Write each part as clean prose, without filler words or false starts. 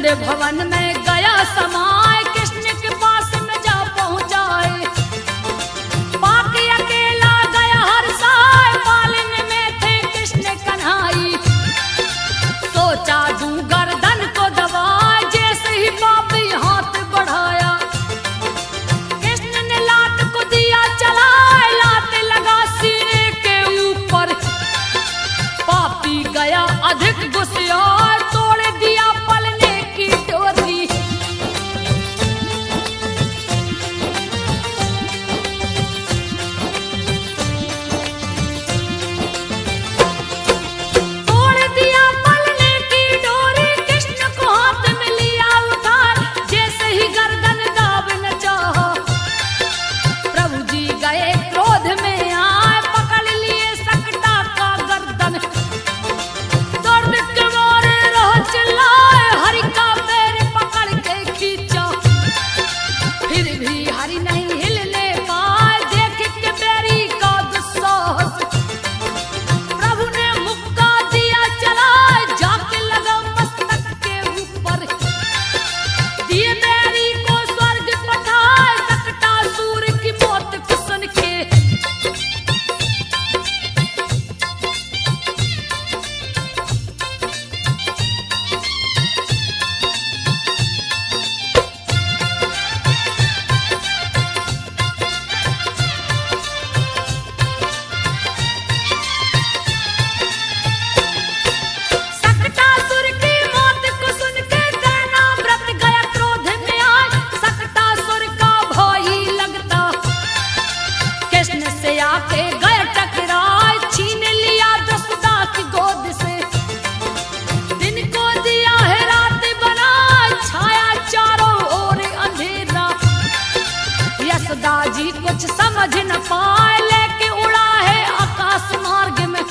नंद भवन में गया समाए, कृष्ण के पास में जा पहुंचाए। बाकी अकेला गया हर साय, पालन में थे कृष्ण कन्हाई। सोचा दूं गर्दन को दबा, जैसे ही पापी हाथ बढ़ाया। कृष्ण ने लात को दिया चलाए, लात लगा सीने के ऊपर। पापी गया अधिक गुस्सा, तोड़ दिया पलने की डोरी। तोड़ दिया पलने की डोरी, कृष्ण को हाथ में लिया उतार, जैसे ही गर्दन दाब न चाहा। प्रभु जी गए क्रोध में आए, पकड़ लिए सकटा का गर्दन। दर्द के मारे रह चिल्लाए, हरि का पैर पकड़ के खींचा। फिर भी हरि नहीं हिलने पाए, देख के बैरी का दुस्साहस। प्रभु ने मुक्का दिया चलाए, जाके लगा मस्तक के ऊपर। दिए बैरी को स्वर्ग पठाए, सकटासुर की मौत को सुन के। सकटासुर की मौत को सुन के दैनाव्रत गया क्रोध में आए। सकटासुर का भाई लगता, कृष्ण से आके गए टकराए। छीन लिया दसदा की गोद से, दिन को दिया है रात बनाए। छाया चारों ओर अंधेरा, यशोदा जी कुछ समझ न पाए, लेके उड़ा है आकाश मार्ग में।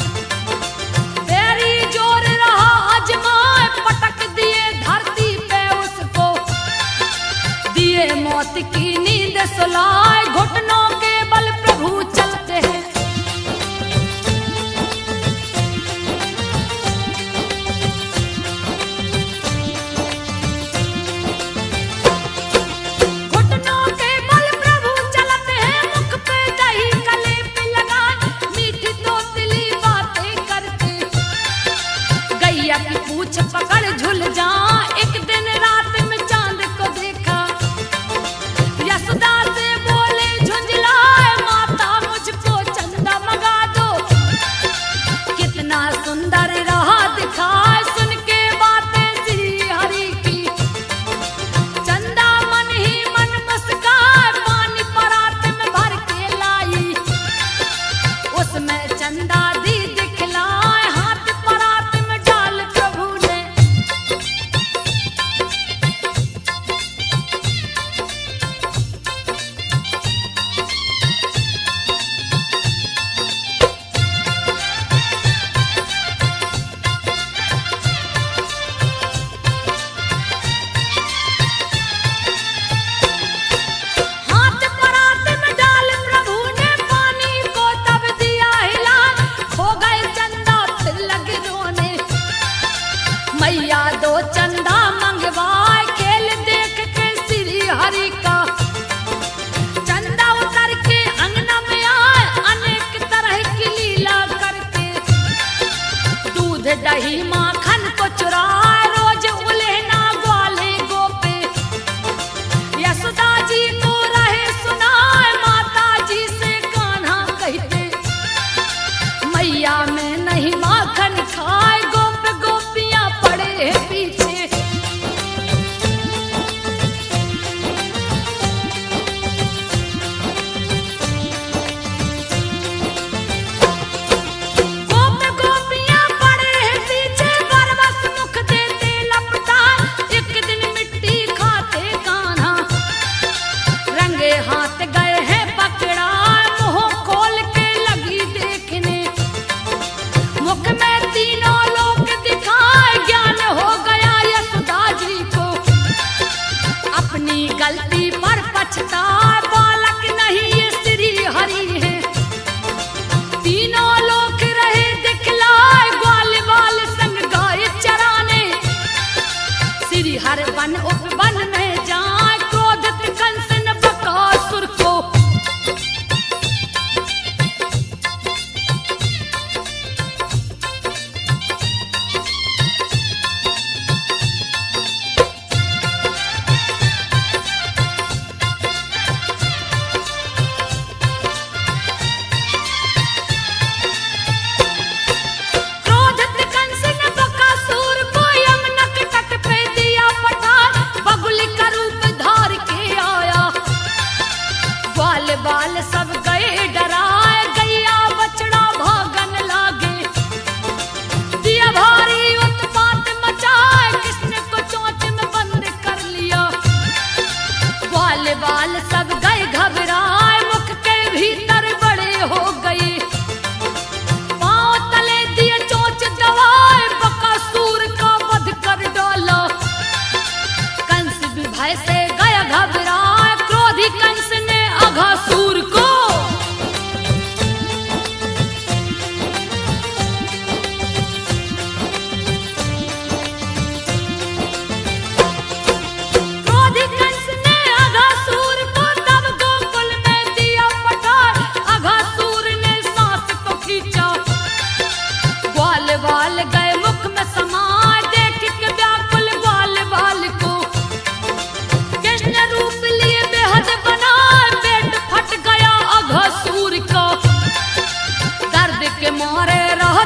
तेरी जोर रहा अजमाए, पटक दिए धरती पे उसको। दिए मौत की नींद सुलाए, घुटनों के बल प्रभु चलते हैं। घुटनों के बल प्रभु चलते हैं, मुख पे दही गले पे लगाए। मीठी तोतली बातें करते, गैया की पूछ पकड़ झुल जा। एक दिन रात में चांद को देखा, यशोदा से बोले झुंझलाए, माता मुझको चंदा मंगा दो। कितना सुंदर रहा दिखाए, सुन के बातें श्री हरि की। चंदा मन ही मन मुस्काए, पानी परात में भर के लाई। उसमें चंदा दी दिखलाए, हाथ परात में डाल प्रभु ने। हाथ परात में डाल प्रभु ने, पानी को तब दिया हिला। खो गए चंदा फिर लगे रोने, मैया दो चंदा मंगवाए। खेल देख के श्री हरि का, चंदा उतर के अंगना में आए। अनेक तरह की लीला करते, दूध दही माखन को चुराए। रोज उलेहना ग्वाले गोपे, यशोदा जी को रहे सुनाए। माता जी से कान्हा कहते, मैया में नहीं माखन खाए। गोप गोपियां पड़े हैं पीछे। गोप गोपियां पड़े हैं पीछे, बरबस मुख देते लपटा। एक दिन मिट्टी खाते कान्हा, रंगे हाथ गए हैं पकड़ा। मुंह खोल के लगी देखने, मुख में तीनों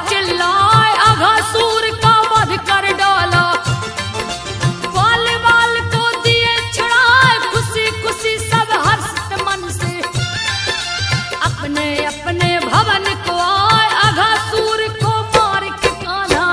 चिल्लाए अघासुर का वध कर डाला। बाल बाल को दिए छुड़ाए, खुशी खुशी सब हर्षित मन से अपने अपने भवन को आए। अघासुर को मार के कान्हा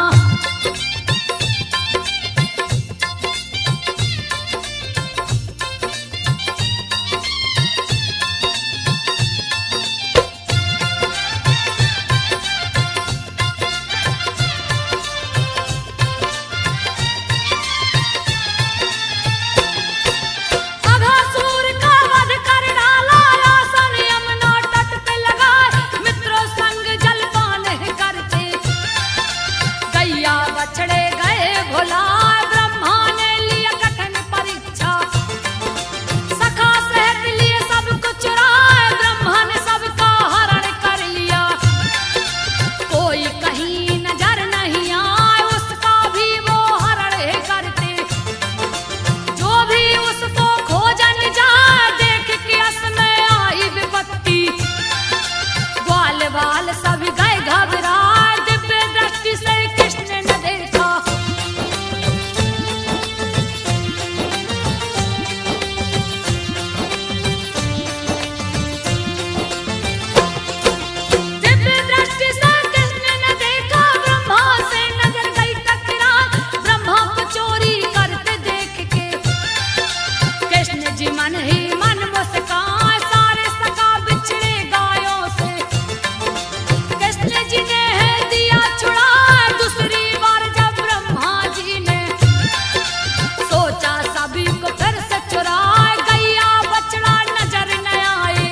अघासुर का वध कर डाला। आसन यमुना तट पे लगाए, मित्रों संग जलपान करते गैया बछड़े गए भुलाए। ब्रह्मा ने लिया कठिन परीक्षा, सखा सहित लिए सब कुछ चुराए। ब्रह्मा ने सबका हरण कर लिया, कोई कहीं नजर नहीं आए, उसका भी वो हरण करते। जो भी उसको खोजन जाए, देख के अस में आई विपत्ति। ग्वाल बाल सब गए घबराए, दिव्य दृष्टि से कृष्ण ने देखा। दिव्य दृष्टि से कृष्ण ने देखा, ब्रह्मा से नजर गई टकरा। ब्रह्मा को चोरी करते देख के कृष्ण जी मन ही मन मुस्काए। सारे सखा बिछड़े गायों से कृष्ण जी ने है दिया छुड़ा। दूसरी बार जब ब्रह्मा जी ने सोचा सभी को फिर से चुराए, गैया बछड़ा नजर न आए।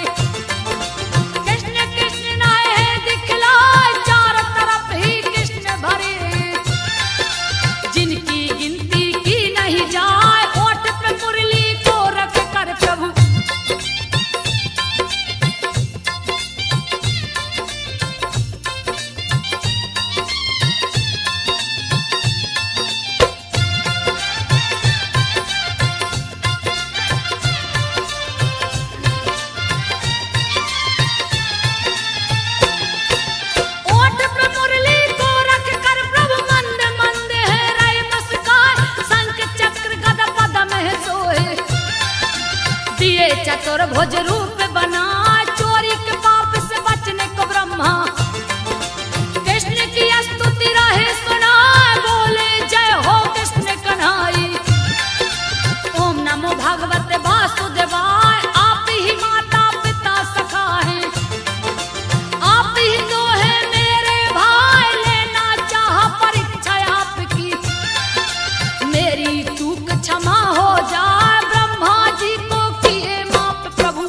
कृष्ण कृष्ण नाए दिखलाए, चारों तरफ ही कृष्ण भरे, जिनकी गिनती की नहीं जाए। ओठ पे मुरली को रख कर प्रभु ओठ पे मुरली को रख कर प्रभु मंद मंद है रहे मुस्काए। शंख चक्र गदा पद में सोए, दिए चतुर्भुज रूप बनाए। चोरी के पाप से बचने को ब्रह्मा कृष्ण की स्तुति रहे सुनाए। बोले जय हो कृष्ण कन्हाई, ओम नमो भगवते वासुदेवाय। आप ही माता पिता सखा हैं, आप ही तो है मेरे भाई। लेना चाह परीक्षा आपकी, मेरी चूक क्षमा हो जाए। ब्रह्मा जी को किए माफ प्रभु।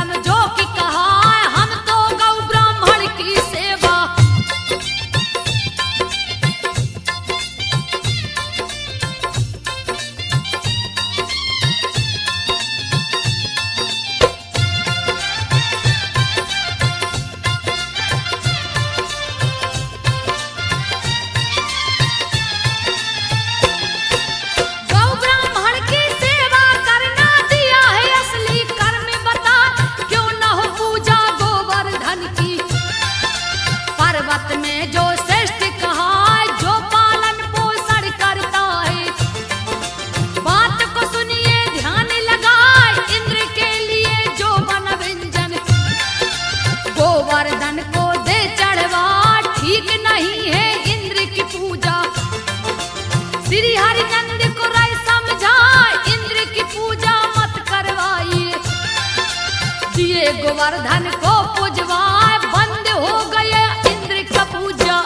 समझो कि कहा हम तो गौ ब्राह्मण की सेवा। गौ ब्राह्मण की सेवा करना दिया है असली कर्म, बता क्यों न हो पूजा गोवर्धन की। पर्वत में जो श्रेष्ठ कहा जो पालन पोषण करता है, बात को सुनिए ध्यान लगाए इंद्र के लिए जो बन व्यंजन। गोवर्धन को दे चढ़वा ठीक नहीं है इंद्र की पूजा। श्री हरिनंद को राय समझाए इंद्र की पूजा मत करवाइए। दिए गोवर्धन को पूजवाए बंद हो गए इंद्र का पूजा।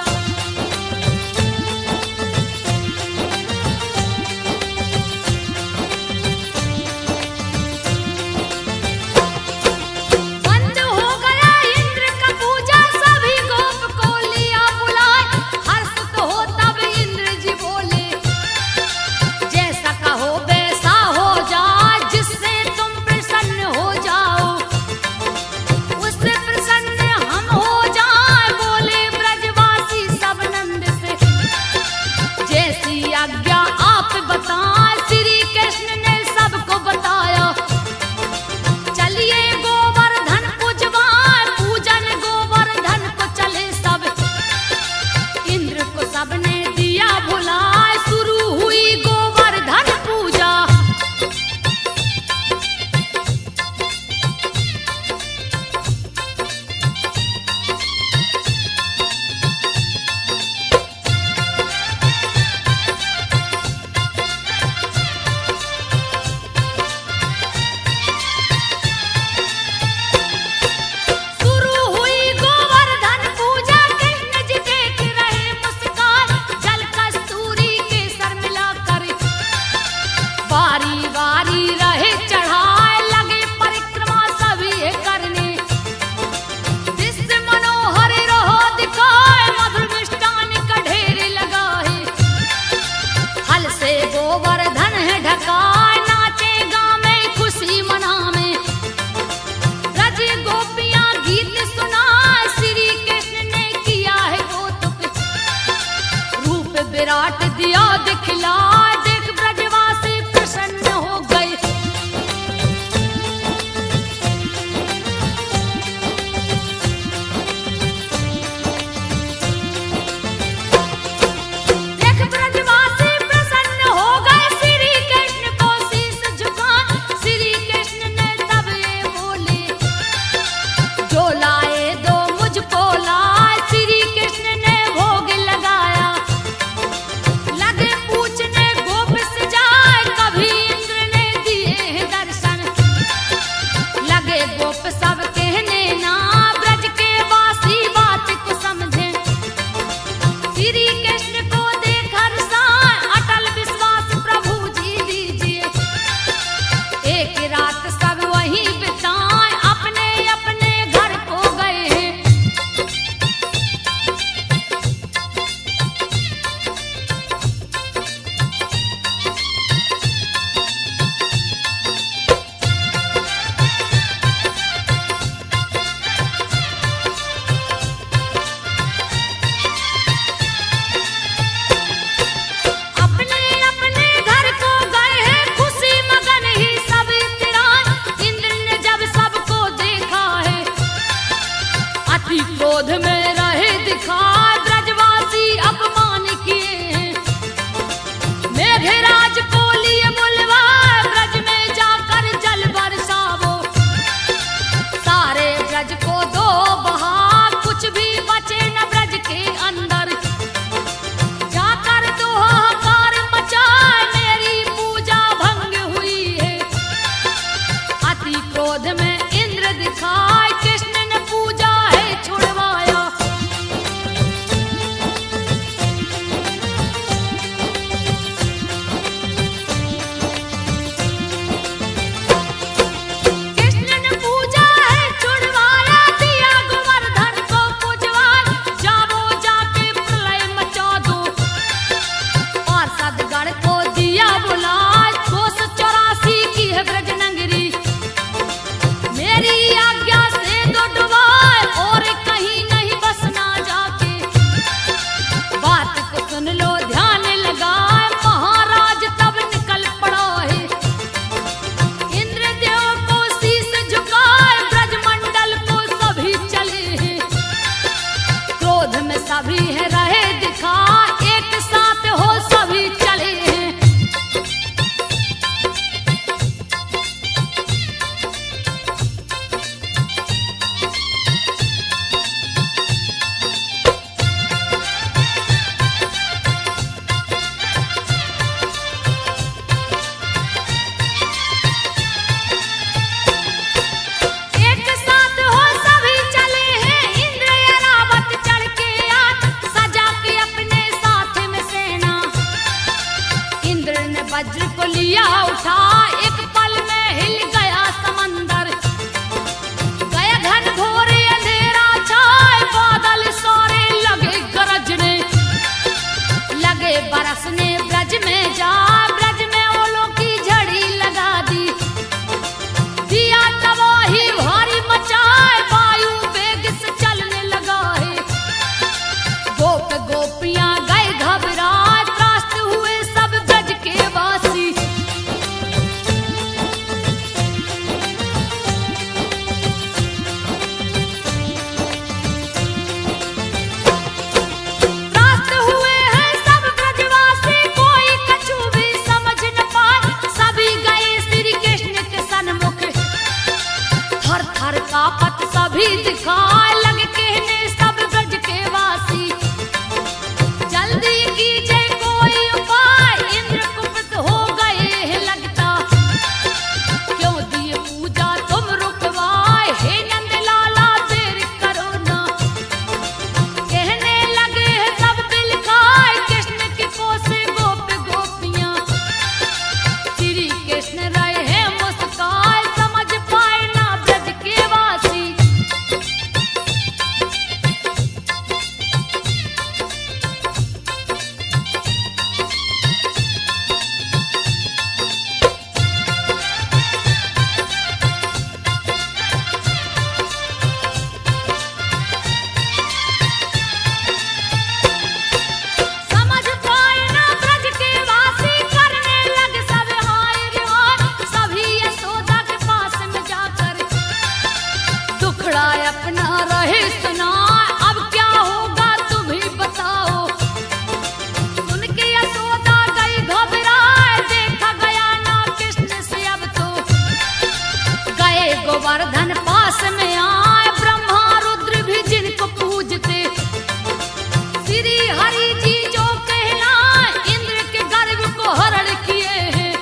बंद हो गया इंद्र का पूजा, सभी गोप को लिया बुलाए। हर्षित हो तब इंद्र जी बोले, जैसा कहो वैसा हो जाए, जिससे तुम प्रसन्न हो जाओ उससे प्रसन्न हम हो जाए। बोले ब्रजवासी सब नंद से, जैसी आज्ञा आप बताएं। श्री कृष्ण ने सबको बताया, चलिए गोवर्धन पूजवाए। पूजन गोवर्धन को चले सब, इंद्र को सबने दिया भुलाए। शुरू हुई गोवर्धन पूजा। शुरू हुई गोवर्धन पूजा, कृष्ण जी देख रहे मुस्कान। जल कस्तूरी के सर मिलाकर बारी बारी रहे चढ़ाए। लगे परिक्रमा सभी करने, दृश्य मनोहर रहो दिखाए। मधुर मिष्टान का ढेर लगा है, हल से गोवर्धन है ढकाए। नाचे गावे खुशी मनावे, ब्रज गोपियां गीत सुनाए। श्री कृष्ण ने किया है कौतुक, रूप विराट दिया दिखलाए। देख ब्रजवासी प्रसन्न हो गए। देख ब्रजवासी प्रसन्न हो गए, श्री कृष्ण को शीश झुकाए। श्री कृष्ण ने तब ये बोले, जो लाए दो मुझको लाए। श्री कृष्ण ने भोग लगाया, लगे पूछने गोप से जाए। कभी इंद्र ने दिए हैं दर्शन, लगे गोप सब कहने ना। ब्रज के वासी बात को समझे, श्री कृष्ण को देख हर्षाए। अटल विश्वास प्रभु जी दीजिए, एक रात सब वहीं बिताए। अपने अपने घर को गए हैं। अपने अपने घर को गए हैं, खुशी मगन ही सब इतराए। इंद्र ने जब सबको देखा है, अति क्रोध में रहे दिखाए। ब्रजवासी अपमान किए हैं, मेघराज को लिए बुलवाए। ब्रज में जाकर जल बरसावो, सारे ब्रज को दो बहा। कुछ भी बचे न ब्रज के अंदर, जाकर दो हाहाकार मचाए। मेरी पूजा भंग हुई है, अति क्रोध में इंद्र दिखाए। कृष्ण ने पूजा है छुड़वाया। शराफत सभी दिखाए लगे कहने सब ब्रज के वासी। जल्दी कीजिए कोई उपाय इंद्र कुपित हो गए हैं लगता। क्यों दिए पूजा तुम रुकवाए हे नंद लाला देर करो ना। कहने लगे हैं सब बिल खाए कृष्ण की कोसे गोप गोपियां। श्री कृष्ण रहे हैं मुस्काए समझ पाए ना ब्रज के वासी। समझ पाए ना ब्रज के वासी करने लगे सब हाय रे हाय। सभी यशोदा के पास में जाकर दुखड़ा अपना रहे सुनाए। अब क्या होगा तुम ही बताओ। सुन के यशोदा गई घबराए देखा गया ना कृष्ण से अब तो। गए गोवर्धन पास में आए ब्रह्मा रुद्र भी जिनको पूजते। श्री हरि जी जो कहलाए इंद्र के गर्भ को हरण किए हैं।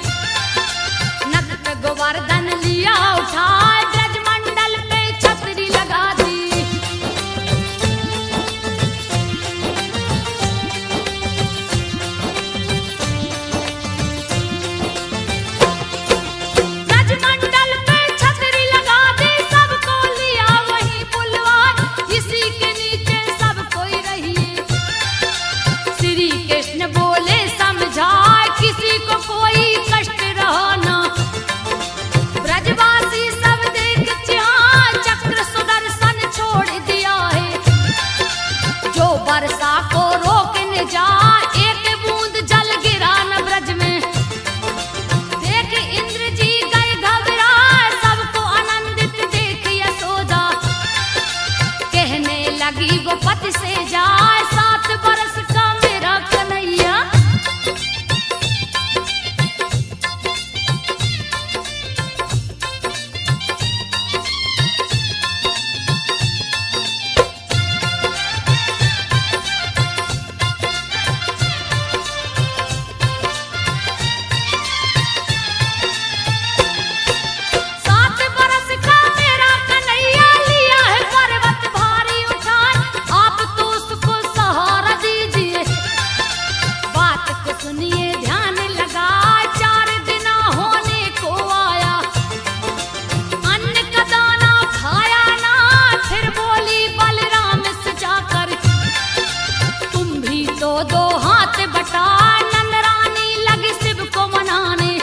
नख पे गोवर्धन लिया उठाए ब्रज मंडल पे छतरी लगा दी। ब्रज मंडल पे छतरी लगा दी सबको लिया वहीं बुलवाए। इसी के नीचे सब कोई रहिए। श्री कृष्ण बोले समझाए किसी को कोई कष्ट रहा ना। ब्रजवासी सब देख चिहाए चक्र सुदर्शन छोड़ दिया है। जो वर्षा को रोकने जाए एक बूंद जल गिरा न ब्रज में। देख इंद्र जी गए घबराए सबको आनंदित देख यशोदा। कहने लगी गोपति से जाए 7 बरस का मेरा कन्हैया। सात बरस का मेरा कन्हैया लिया है पर्वत भारी उठाए। आप तो उसको सहारा दीजिए। बात को सुनिए ध्यान लगाए 4 दिन होने को आया। अन्न का दाना खाया ना फिर बोली बलराम से जाकर। तुम भी तो 2 हाथ बटाए नंद रानी लगी शिव को मनाने।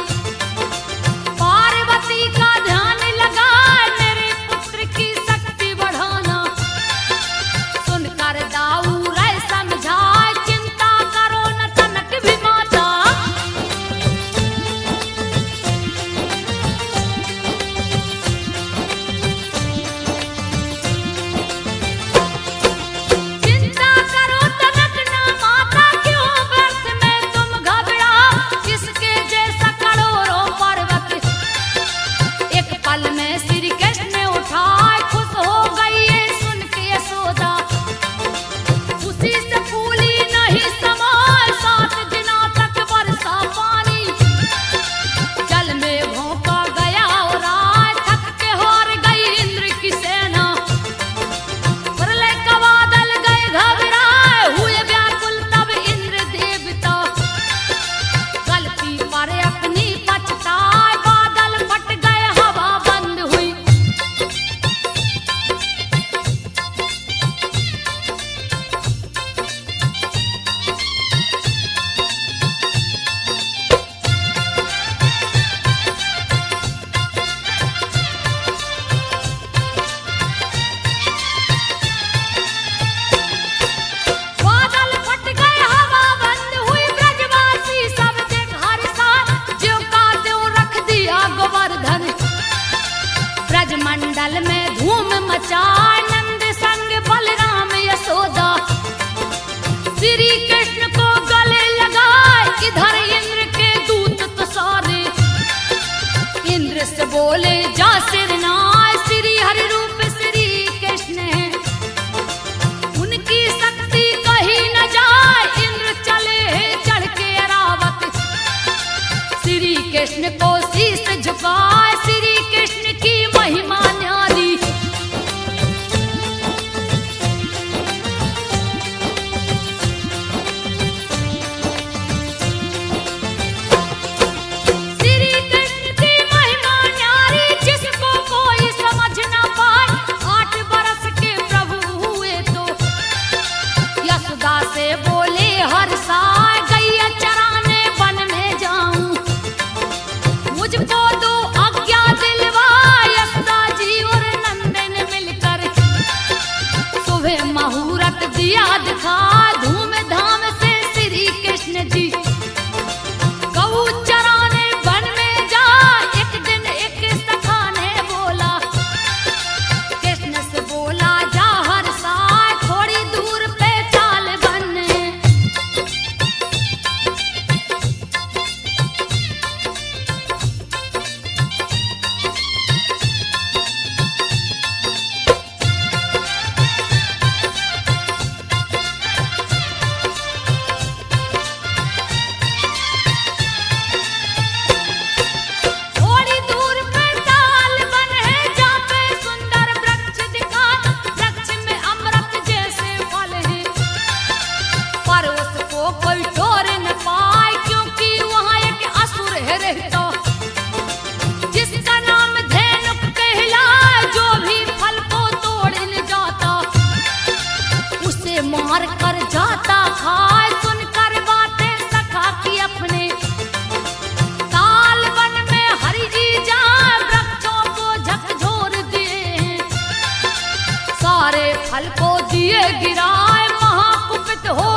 पार्वती का ध्यान लगाए मेरे पुत्र की शक्ति बढ़ाना। सुनकर दाऊ रे समझाए चिंता करो न तनक भी माता। चिंता करो तनक ना माता क्यों व्यर्थ में तुम घबराओ। किसके जैसा करोड़ों पर्वत एक पल में श्री कृष्ण उठाए। खुश हो गई ये सुन के यशोदा। उसी से फूली नहीं समाए 7 दिनों तक वर्षा पानी। जल में भोंका गया और आए थक के हार गई इंद्र की सेना। प्रलय का बादल गए घबराए हुए व्याकुल तब इंद्र देवता। गलती पर अपनी पछताए बादल फट गए हवा बंद हुई। बादल फट गए हवा बंद हुई ब्रजवासी सब देख हर्षा। ज्यों का त्यों रख दिया गोवर्धन। ब्रज मंडल में धूम मचाए नंद संग बलराम यशोदा। श्री कृष्ण को गले लगाए इधर इंद्र के दूत तो सारे। इंद्र से बोले जा सिरनाए श्री हरि रूप हल को दिए गिराए महाकुपित हो